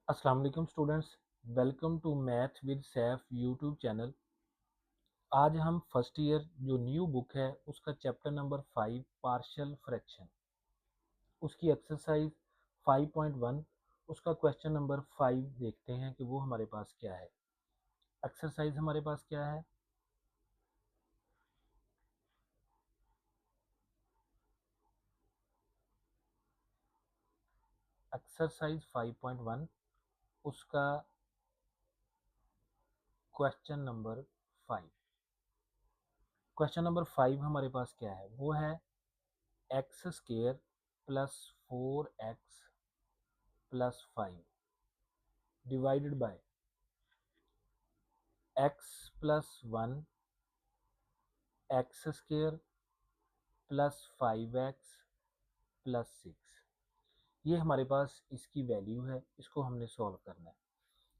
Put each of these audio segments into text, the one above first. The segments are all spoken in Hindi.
अस्सलाम वालेकुम students. Welcome to math with Saif YouTube channel. आज हम फर्स्ट ईयर जो न्यू बुक है उसका चैप्टर नंबर 5 पार्शियल फ्रैक्शन, उसकी एक्सरसाइज 5.1, उसका क्वेश्चन नंबर 5 देखते हैं कि वो हमारे पास क्या है। एक्सरसाइज हमारे पास क्या है? एक्सरसाइज 5.1, उसका क्वेश्चन नंबर 5। क्वेश्चन नंबर 5 हमारे पास क्या है? वो है x square plus 4x plus 5 divided bye x plus 1 x square plus 5x plus 6। ये हमारे पास इसकी वैल्यू है, इसको हमने सॉल्व करना है।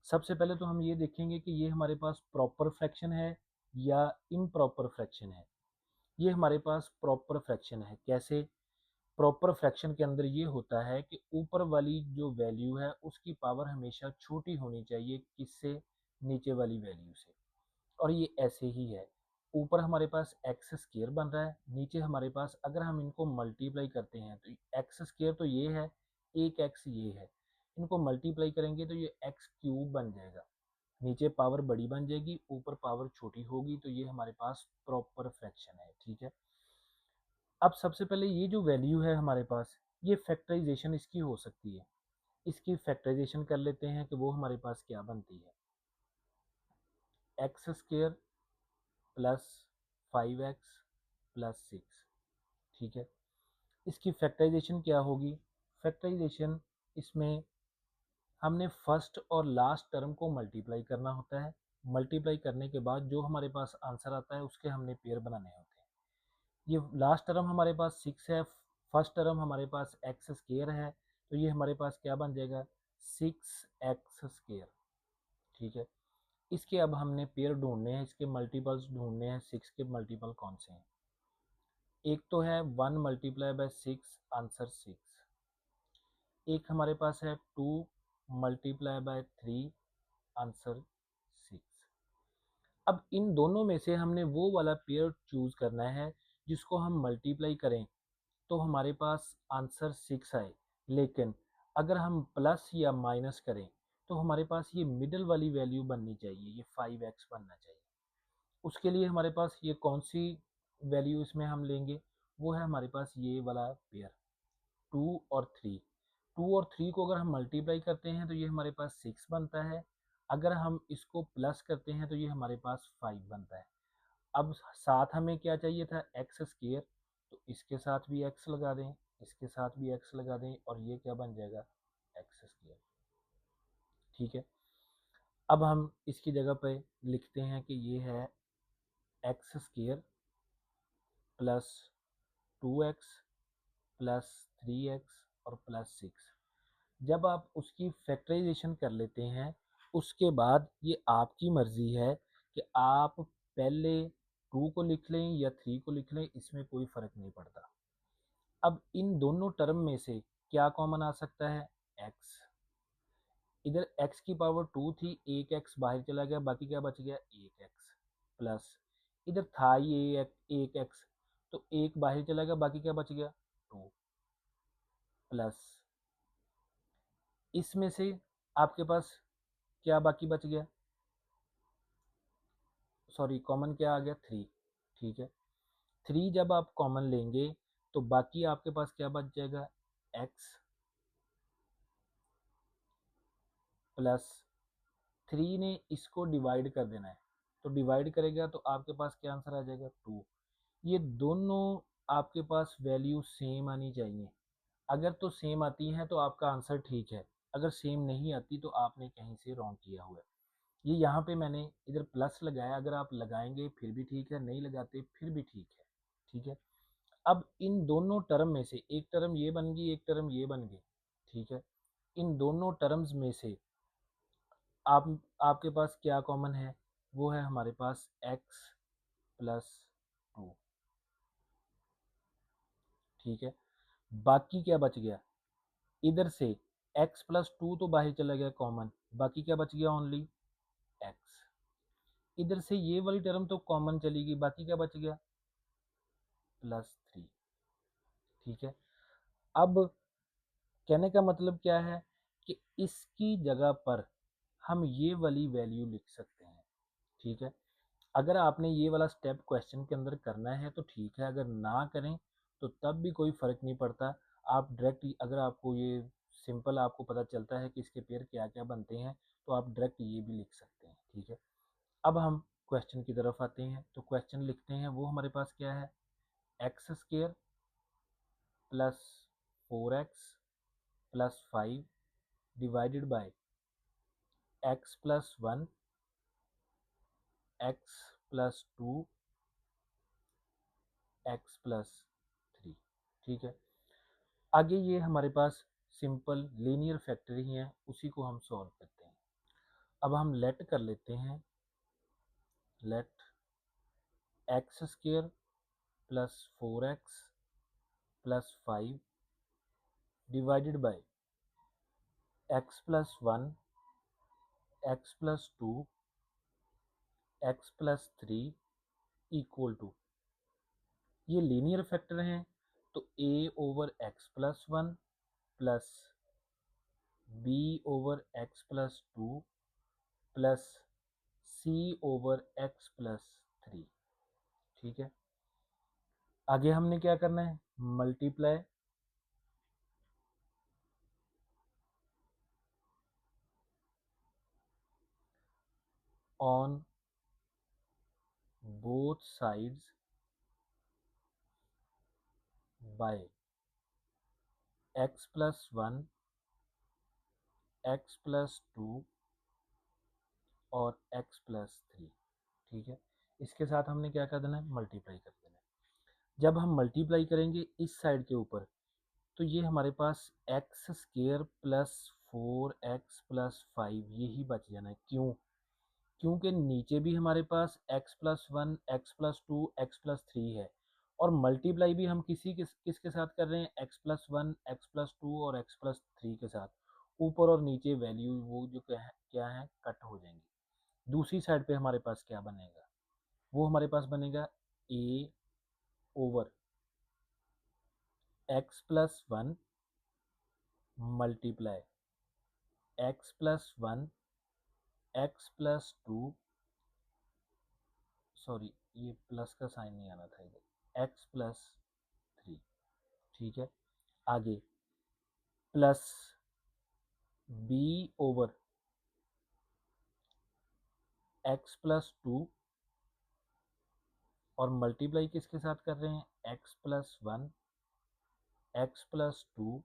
सबसे पहले तो हम ये देखेंगे कि ये हमारे पास प्रॉपर फ्रैक्शन है या इम्प्रॉपर फ्रैक्शन है। ये हमारे पास प्रॉपर फ्रैक्शन है। कैसे? प्रॉपर फ्रैक्शन के अंदर ये होता है कि ऊपर वाली जो वैल्यू है उसकी पावर हमेशा छोटी होनी चाहिए किससे? नीचे वाली वैल्यू से। और ये ऐसे ही है। ऊपर हमारे पास एक्स स्केयर बन रहा है, नीचे हमारे पास अगर हम इनको मल्टीप्लाई करते हैं तो एक्स स्केयर तो ये है, एक एक्स ये है, इनको मल्टीप्लाई करेंगे तो ये एक्स क्यूब बन जाएगा। नीचे पावर बड़ी बन जाएगी, ऊपर पावर छोटी होगी, तो ये हमारे पास प्रॉपर फ्रैक्शन है। ठीक है। अब सबसे पहले ये जो वैल्यू है हमारे पास, ये फैक्टराइजेशन इसकी हो सकती है। इसकी फैक्टराइजेशन कर लेते हैं कि वो हमारे पास क्या बनती है। X square plus 5x plus 6। ठीक है। इसकी फैक्टराइजेशन क्या होगी? फैक्टराइजेशन इसमें हमने फर्स्ट और लास्ट टर्म को मल्टीप्लाई करना होता है। मल्टीप्लाई करने के बाद जो हमारे पास आंसर आता है उसके हमने पेयर बनाने होते हैं। ये लास्ट टर्म हमारे पास 6 है, फर्स्ट टर्म हमारे पास एक्स स्केयर है, तो ये हमारे पास क्या बन जाएगा? 6x square. ठीक है। इसके अब हमने पेयर ढूंढने हैं, इसके मल्टीपल्स ढूंढने हैं। 6 के मल्टीपल कौन से हैं? एक तो है 1 मल्टीप्लाई बाय 6, आंसर 6। एक हमारे पास है 2 मल्टीप्लाई बाय 3, आंसर 6। अब इन दोनों में से हमने वो वाला पेयर चूज करना है जिसको हम मल्टीप्लाई करें तो हमारे पास आंसर 6 आए। लेकिन अगर हम प्लस या माइनस करें तो हमारे पास ये मिडिल वाली वैल्यू बननी चाहिए, ये 5x बनना चाहिए। उसके लिए हमारे पास ये कौन सी वैल्यू इसमें हम लेंगे? वो है हमारे पास ये वाला पेयर, 2 और 3। 2 और 3 को अगर हम मल्टीप्लाई करते हैं तो ये हमारे पास 6 बनता है। अगर हम इसको प्लस करते हैं तो ये हमारे पास 5 बनता है। अब साथ हमें क्या चाहिए था? एक्स स्केयर, तो इसके साथ भी एक्स लगा दें, इसके साथ भी एक्स लगा दें, और ये क्या बन जाएगा? X square. ठीक है। अब हम इसकी जगह पे लिखते हैं कि ये है x square plus 2x plus 3x और प्लस 6। जब आप उसकी फैक्टराइजेशन कर लेते हैं उसके बाद ये आपकी मर्जी है कि आप पहले 2 को लिख लें या 3 को लिख लें, इसमें कोई फर्क नहीं पड़ता। अब इन दोनों टर्म में से क्या कॉमन आ सकता है? x। इधर x की पावर 2 थी, एक x बाहर चला गया, बाकी क्या बच गया? एक x प्लस इधर था ये एक x, तो एक बाहर चला गया, बाकी क्या बच गया? 2 प्लस इसमें से आपके पास क्या बाकी बच गया? सॉरी, कॉमन क्या आ गया? 3। ठीक है। 3 जब आप कॉमन लेंगे तो बाकी आपके पास क्या बच जाएगा? x प्लस 3 ने इसको डिवाइड कर देना है, तो डिवाइड करेगा तो आपके पास क्या आंसर आ जाएगा? 2। ये दोनों आपके पास वैल्यू सेम आनी चाहिए। अगर तो सेम आती हैं तो आपका आंसर ठीक है, अगर सेम नहीं आती तो आपने कहीं से रॉन्ग किया हुआ है। ये यहाँ पे मैंने इधर प्लस लगाया, अगर आप लगाएंगे फिर भी ठीक है, नहीं लगाते फिर भी ठीक है। ठीक है। अब इन दोनों टर्म में से एक टर्म ये बन गई, एक टर्म ये बन गई। ठीक है। इन दोनों टर्म्स में से आप आपके पास क्या कॉमन है? वो है हमारे पास x प्लस 2। ठीक है। बाकी क्या बच गया? इधर से x+2 तो बाहर चला गया कॉमन, बाकी क्या बच गया, ओनली x। इधर से ये वाली टर्म तो कॉमन चली गई, बाकी क्या बच गया, +3। ठीक है, अब कहने का मतलब क्या है कि इसकी जगह पर हम ये वाली वैल्यू लिख सकते हैं। ठीक है, अगर आपने ये वाला स्टेप क्वेश्चन के अंदर करना है तो ठीक है, अगर ना करें तो तब भी कोई फ़र्क नहीं पड़ता। आप डायरेक्ट, अगर आपको ये सिंपल आपको पता चलता है कि इसके पेयर क्या क्या बनते हैं, तो आप डायरेक्ट ये भी लिख सकते हैं। ठीक है, अब हम क्वेश्चन की तरफ आते हैं, तो क्वेश्चन लिखते हैं। वो हमारे पास क्या है, x² plus 4x plus 5 divided by x+1 x+2 x+3। ठीक है, आगे ये हमारे पास सिंपल लीनियर फैक्टर ही है, उसी को हम सॉल्व करते हैं। अब हम लेट कर लेते हैं, let x² plus 4x plus 5 divided by x+1 x+2 x+3 equal to, ये लीनियर फैक्टर हैं तो a/x+1 plus b/x+2 plus c/x+3। ठीक है, आगे हमने क्या करना है, multiply on both sides by x+1 x+2 और x+3। ठीक है, इसके साथ हमने क्या कर देना है, मल्टीप्लाई कर देना है। जब हम मल्टीप्लाई करेंगे इस साइड के ऊपर, तो ये हमारे पास x² प्लस 4x प्लस 5 यही बच जाना है। क्यों, क्योंकि नीचे भी हमारे पास x+1 x+2 x+3 है, और मल्टीप्लाई भी हम किसके साथ कर रहे हैं, x+1 x+2 और x+3 के साथ। ऊपर और नीचे वैल्यू वो जो क्या है कट हो जाएंगी। दूसरी साइड पे हमारे पास क्या बनेगा, वो हमारे पास बनेगा a/x+1 multiply x+1 x+2, sorry ये प्लस का साइन नहीं आना था इधर, x+3। ठीक है, आगे प्लस b/x+2 और मल्टीप्लाई किसके साथ कर रहे हैं, x+1 x+2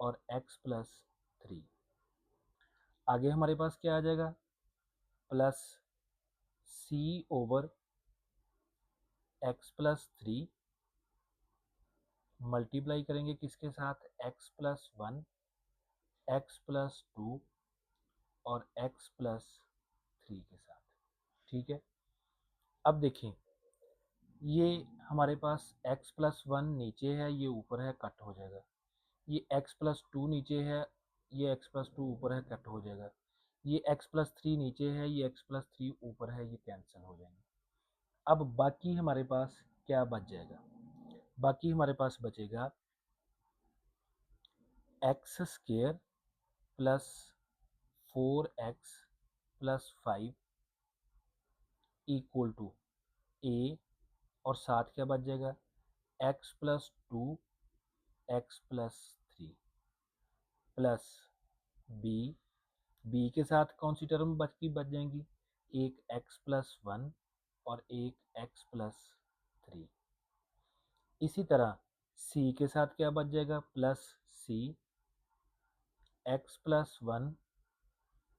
और x+3। आगे हमारे पास क्या आ जाएगा, प्लस c/x+3 मल्टीप्लाई करेंगे किसके साथ, x+1 x+2 और x+3 के साथ। ठीक है, अब देखें, ये हमारे पास x+1 नीचे है, ये ऊपर है, कट हो जाएगा। ये x+2 नीचे है, ये x+2 ऊपर है, कट हो जाएगा। ये x+3 नीचे है, ये x+3 ऊपर है, ये कैंसिल हो जाएंगे। अब बाकी हमारे पास क्या बच जाएगा, बाकी हमारे पास बचेगा x² plus 4x plus 5 equal to a, और साथ क्या बच जाएगा, x+2 x+3 प्लस b के साथ कौन सी टर्म बच जाएंगी, एक x+1 और एक x+3। इसी तरह c के साथ क्या बच जाएगा, प्लस c x+1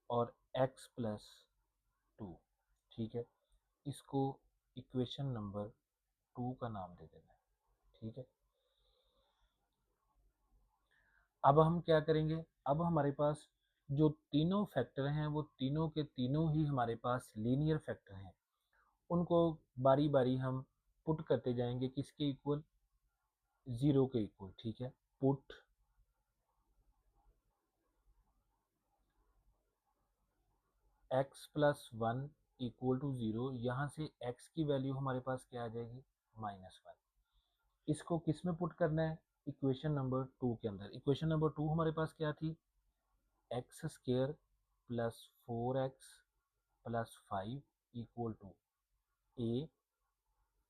और x+2। ठीक है, इसको इक्वेशन नंबर 2 का नाम दे देना है। ठीक है, अब हम क्या करेंगे, अब हमारे पास जो तीनों फैक्टर हैं वो तीनों के तीनों ही हमारे पास लीनियर फैक्टर हैं, उनको बारी बारी हम पुट करते जाएंगे, किसके इक्वल, 0 के इक्वल। ठीक है, put x plus one equal to zero, यहाँ से x की वैल्यू हमारे पास क्या आ जाएगी, -1। इसको किस में पुट करना है, इक्वेशन नंबर 2 के अंदर। इक्वेशन नंबर 2 हमारे पास क्या थी, x square plus 4x plus 5 equal to a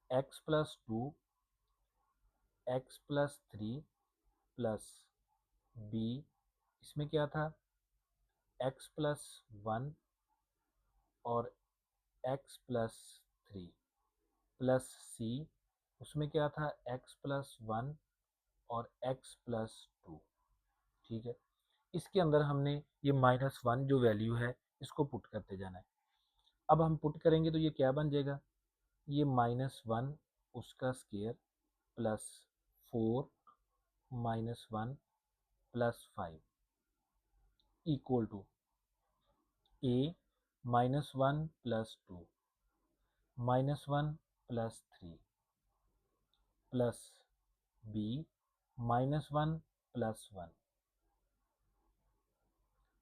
x plus 2 x plus 3 plus b, इसमें क्या था, एक्स प्लस 1 और एक्स प्लस 3 प्लस सी, उसमें क्या था, एक्स प्लस 1 और एक्स प्लस 2। ठीक है, इसके अंदर हमने ये -1 जो वैल्यू है इसको पुट करते जाना है। अब हम पुट करेंगे तो ये क्या बन जाएगा, ये -1 उसका square plus 4 -1 plus 5 equal to a -1 plus 2 -1 plus 3 plus b -1 plus 1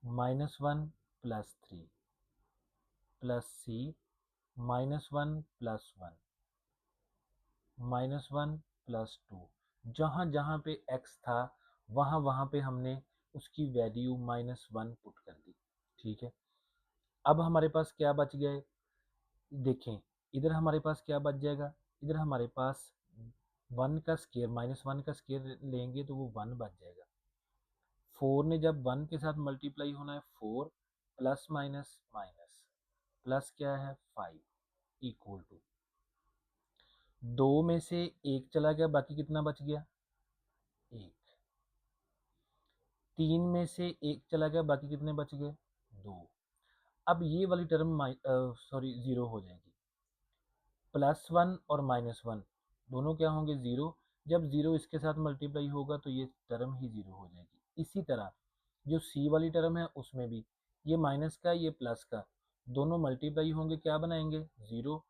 -1 plus 3 plus c -1 plus 1 -1 plus 2। जहाँ जहाँ पे x था वहाँ वहाँ पे हमने उसकी वैल्यू -1 पुट कर दी। ठीक है, अब हमारे पास क्या बच गया है, देखें इधर हमारे पास क्या बच जाएगा, इधर हमारे पास 1 का स्क्वायर -1 का स्क्वायर लेंगे तो वो 1 बच जाएगा। 4 ने जब 1 के साथ मल्टीप्लाई होना है, 4 प्लस माइनस माइनस प्लस क्या है 5 इक्वल टू 2 में से 1 चला गया, बाकी कितना बच गया 1। 3 में से 1 चला गया, बाकी कितने बच गए 2। अब ये वाली टर्म सॉरी ज़ीरो हो जाएगी। +1 और -1 दोनों क्या होंगे ज़ीरो। जब ज़ीरो इसके साथ मल्टीप्लाई होगा तो ये टर्म ही ज़ीरो हो जाएगी। इसी तरह जो सी वाली टर्म है उसमें भी ये माइनस का ये प्लस का दोनों मल्टीप्लाई होंगे, क्या बनाएंगे ज़ीरो,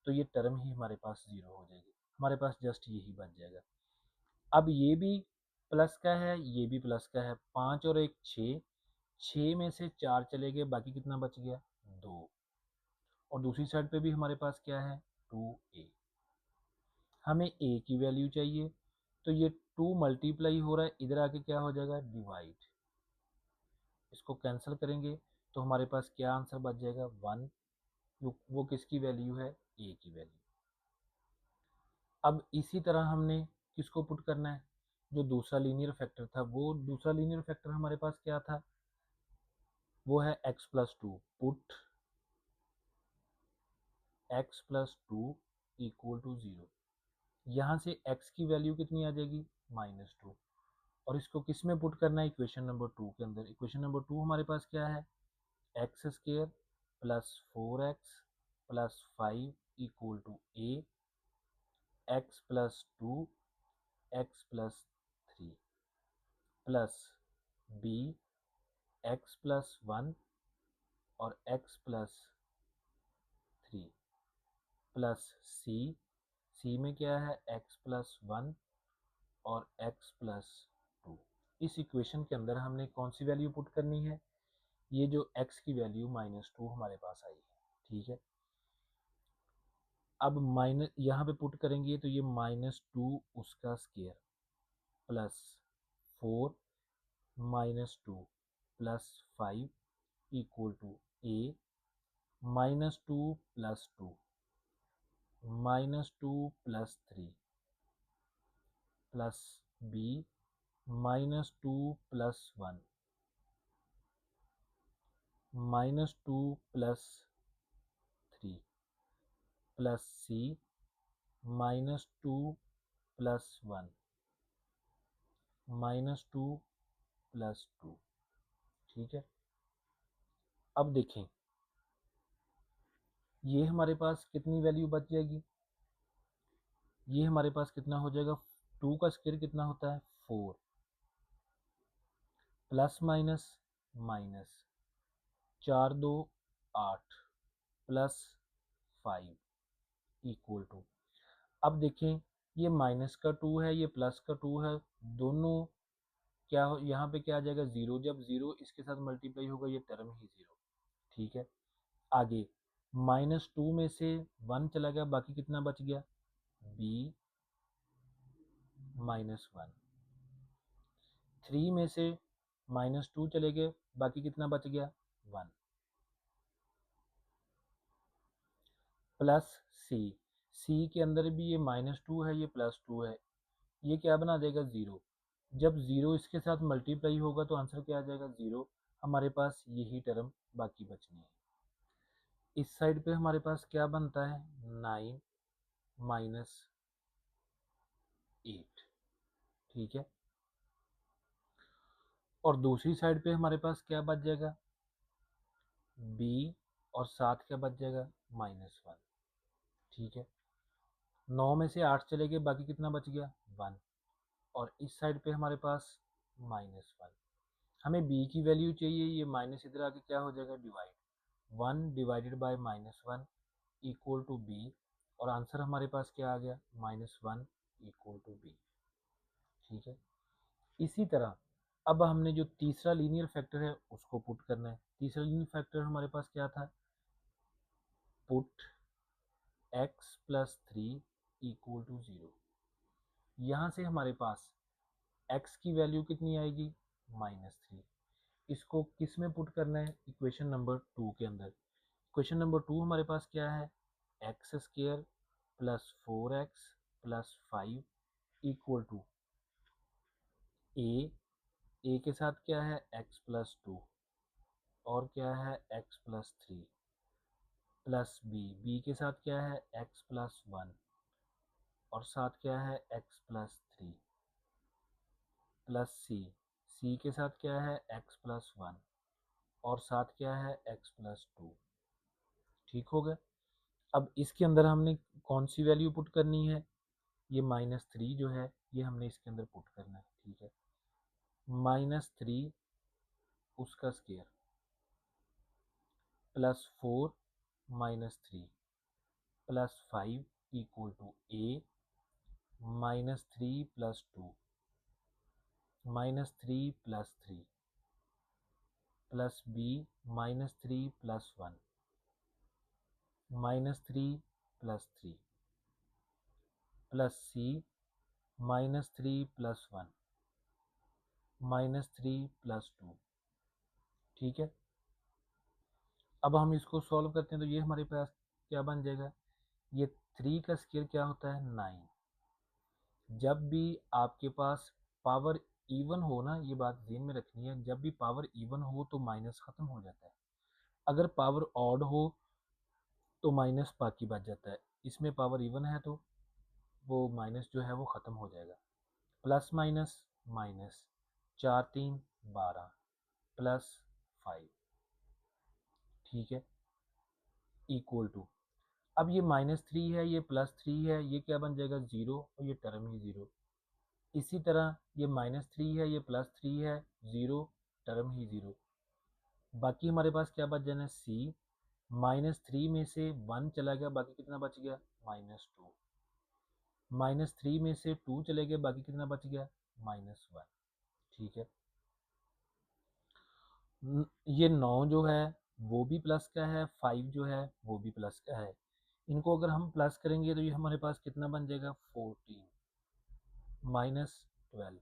तो ये टर्म ही हमारे पास ज़ीरो हो जाएगी। हमारे पास जस्ट यही बच जाएगा। अब ये भी प्लस का है, ये भी प्लस का है, 5 और 1 6, 6 में से 4 चले गए, बाकी कितना बच गया 2। और दूसरी साइड पे भी हमारे पास क्या है 2a। हमें a की वैल्यू चाहिए, तो ये 2 मल्टीप्लाई हो रहा है, इधर आके क्या हो जाएगा डिवाइड। इसको कैंसिल करेंगे तो हमारे पास क्या आंसर बच जाएगा 1। वो किसकी वैल्यू है a की वैल्यू। अब इसी तरह हमने किसको पुट करना है, जो दूसरा लीनियर फैक्टर था, वो दूसरा लीनियर फैक्टर हमारे पास क्या था, वो है x plus 2। Put x plus 2 equal to 0। यहाँ से x की वैल्यू कितनी आ जाएगी -2। और इसको किस में पुट करना है, इक्वेशन नंबर 2 के अंदर। इक्वेशन नंबर 2 हमारे पास क्या है, x square plus 4x plus 5 equal to a x plus 2 x plus 3 plus b x plus 1 और x plus 3 plus c, c में क्या है एक्स प्लस 1 और एक्स प्लस 2। इस इक्वेशन के अंदर हमने कौन सी वैल्यू पुट करनी है, ये जो x की वैल्यू -2 हमारे पास आई है। ठीक है, अब माइनस यहाँ पे पुट करेंगे तो ये -2 उसका square plus 4 -2 plus 5 equal to a -2 plus 2 -2 plus 3 plus b -2 plus 1 -2 plus 3 plus c -2 plus 1 -2 plus 2। ठीक है, अब देखें ये हमारे पास कितनी वैल्यू बच जाएगी, ये हमारे पास कितना हो जाएगा, 2 का स्क्वायर कितना होता है 4 plus minus minus 4 2 8 plus 5 equal to, अब देखें ये माइनस का 2 है, ये प्लस का 2 है, दोनों क्या हो यहाँ पे क्या आ जाएगा ज़ीरो। जब ज़ीरो इसके साथ मल्टीप्लाई होगा ये टर्म ही ज़ीरो। ठीक है, आगे -2 में से 1 चला गया, बाकी कितना बच गया, b -1। 3 में से -2 चले गए, बाकी कितना बच गया, 1 प्लस सी के अंदर भी ये -2 है, ये +2 है, ये क्या बना देगा, 0। जब 0 इसके साथ मल्टीप्लाई होगा तो आंसर क्या आ जाएगा, 0। हमारे पास यही टर्म बाकी बचनी है। इस साइड पे हमारे पास क्या बनता है, 9 -8, ठीक है। और दूसरी साइड पे हमारे पास क्या बच जाएगा, b और साथ क्या बच जाएगा, -1, ठीक है। 9 में से 8 चले गए, बाकी कितना बच गया, 1। और इस साइड पे हमारे पास -1। हमें b की वैल्यू चाहिए, ये माइनस इधर आके क्या हो जाएगा, divide, 1 divided by -1 equal to b। और आंसर हमारे पास क्या आ गया, -1 इक्वल टू b, ठीक है। इसी तरह अब हमने जो तीसरा लीनियर फैक्टर है उसको पुट करना है। तीसरा लीनियर फैक्टर हमारे पास क्या था, put x plus 3 equal to 0। यहाँ से हमारे पास x की वैल्यू कितनी आएगी, -3। इसको किस में पुट करना है, इक्वेशन नंबर 2 के अंदर। इक्वेशन नंबर 2 हमारे पास क्या है, x square plus 4x plus 5 equal to A के साथ क्या है, x प्लस 2 और क्या है, x प्लस 3 प्लस बी के साथ क्या है, x प्लस 1 और साथ क्या है, x प्लस 3 प्लस सी के साथ क्या है, x प्लस 1 और साथ क्या है, x प्लस 2, ठीक हो गया। अब इसके अंदर हमने कौन सी वैल्यू पुट करनी है, ये -3 जो है ये हमने इसके अंदर पुट करना है, ठीक है। -3 उसका square plus 4 -3 plus 5 equal to a -3 plus 2 -3 plus 3 plus b -3 plus 1 -3 plus 3 plus c -3 plus 1 -3 plus 2, ठीक है। अब हम इसको सॉल्व करते हैं तो ये हमारे पास क्या बन जाएगा, ये 3 का स्क्वायर क्या होता है, 9। जब भी आपके पास पावर इवन हो ना, ये बात ध्यान में रखनी है, जब भी पावर इवन हो तो माइनस खत्म हो जाता है। अगर पावर ऑड हो तो माइनस बाकी बच जाता है। इसमें पावर इवन है तो वो माइनस जो है वो खत्म हो जाएगा। प्लस माइनस माइनस, 4 3 12 प्लस 5, ठीक है, इक्वल टू, अब ये -3 है, ये +3 है, ये क्या बन जाएगा, 0 और ये टर्म ही 0। इसी तरह ये -3 है, ये +3 है, 0 टर्म ही 0। बाकी हमारे पास क्या बच जाना है, सी। -3 में से 1 चला गया, बाकी कितना बच गया, -2। -3 में से 2 चले गए, बाकी कितना बच गया, -1, ठीक है। ये 9 जो है वो भी प्लस का है, 5 जो है वो भी प्लस का है। इनको अगर हम प्लस करेंगे तो ये हमारे पास कितना बन जाएगा, 14 -12।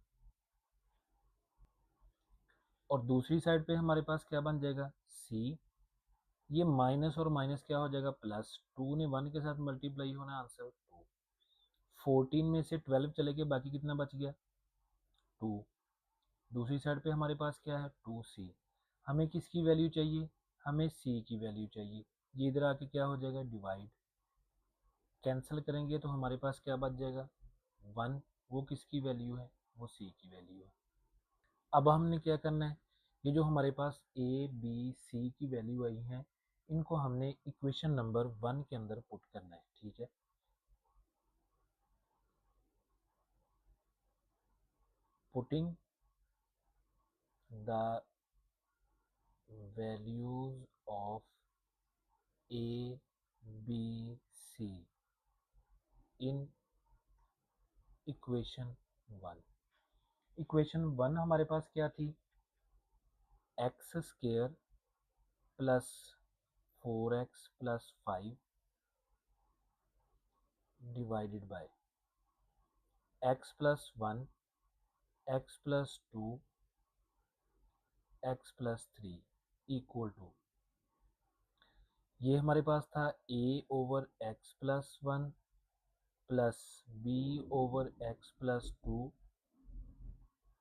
और दूसरी साइड पे हमारे पास क्या बन जाएगा, सी। ये माइनस और माइनस क्या हो जाएगा, प्लस। 2 ने 1 के साथ मल्टीप्लाई होना, आंसर 2। 14 में से 12 चले गए, बाकी कितना बच गया, 2। दूसरी साइड पे हमारे पास क्या है, 2c। हमें किसकी वैल्यू चाहिए, हमें c की वैल्यू चाहिए। ये इधर आके क्या हो जाएगा, डिवाइड, कैंसिल करेंगे तो हमारे पास क्या बच जाएगा, 1। वो किसकी वैल्यू है, वो c की वैल्यू है। अब हमने क्या करना है, ये जो हमारे पास a b c की वैल्यू आई है, इनको हमने इक्वेशन नंबर 1 के अंदर पुट करना है, ठीक है। Putting the values of a b c in equation 1। Equation 1 हमारे पास क्या थी, x square plus 4x plus 5 divided by x plus 1, x plus 2, x plus 3 equal to, ये हमारे पास था a over x plus 1 plus b over x plus 2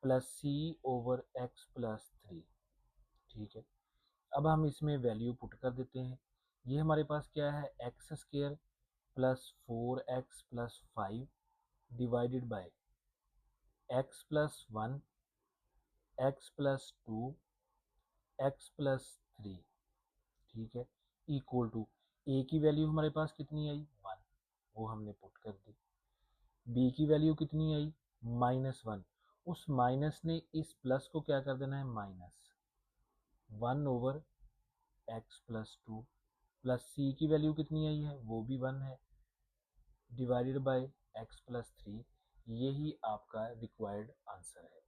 plus c over x plus 3। ठीक है, अब हम इसमें वैल्यू पुट कर देते हैं। ये हमारे पास क्या है, x square plus 4x plus 5 divided bye x plus 1, x plus 2, x plus 3। ठीक है, इक्वल टू, ए की वैल्यू हमारे पास कितनी आई, 1, वो हमने पुट कर दी। बी की वैल्यू कितनी आई, -1, उस माइनस ने इस प्लस को क्या कर देना है, minus 1 over x plus 2 plus C की वैल्यू कितनी आई है, वो भी 1 है, डिवाइडेड बाय एक्स प्लस 3। यही आपका रिक्वायर्ड आंसर है।